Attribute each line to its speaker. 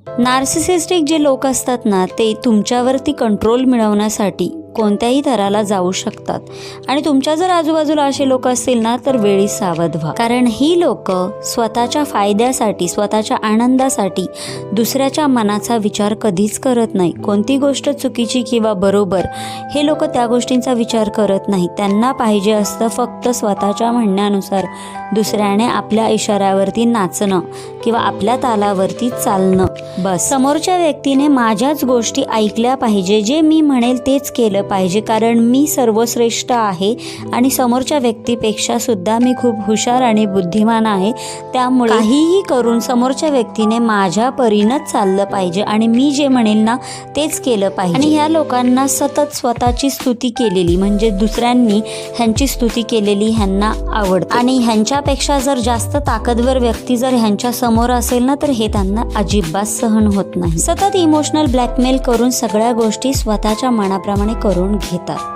Speaker 1: Narcissistic जे लोक असतात ना, ते तुमच्यावरती कंट्रोल मिळवण्यासाठी कोणत्याही थराला जाऊ शकतात आणि तुमच्या जर आजूबाजूला असे लोक असतील ना, तर वेळी सावध व्हा. कारण ही लोक स्वतःच्या फायद्यासाठी, स्वतःच्या आनंदासाठी दुसऱ्याच्या मनाचा विचार कधीच करत नाही. कोणती गोष्ट चुकीची किंवा बरोबर हे लोक त्या गोष्टींचा विचार करत नाही. त्यांना पाहिजे असतं फक्त स्वतःच्या म्हणण्यानुसार दुसऱ्याने आपल्या इशाऱ्यावरती नाचणं किंवा आपल्या तालावरती चालणं बस. समोरच्या व्यक्तीने माझ्याच गोष्टी ऐकल्या पाहिजे, जे मी म्हणेल तेच केलं पाहिजे, कारण मी सर्वश्रेष्ठ आहे आणि समोरच्या व्यक्तीपेक्षा सुद्धा मी खूप हुशार आणि बुद्धिमान आहे. त्यामुळे काहीही करून समोरच्या व्यक्तीने माझ्या परीनंच चाललं पाहिजे आणि मी जे म्हणेल ना तेच केलं पाहिजे. आणि ह्या लोकांना सतत स्वतःची स्तुती केलेली, म्हणजे दुसऱ्यांनी ह्यांची स्तुती केलेली ह्यांना आवडते. आणि ह्यांच्यापेक्षा जर जास्त ताकदवर व्यक्ती जर ह्यांच्या समोर असेल ना, तर हे त्यांना अजिबात सहन होत नाही. सतत इमोशनल ब्लॅकमेल करून सगळ्या गोष्टी स्वतःच्या मनाप्रमाणे करून घेतात.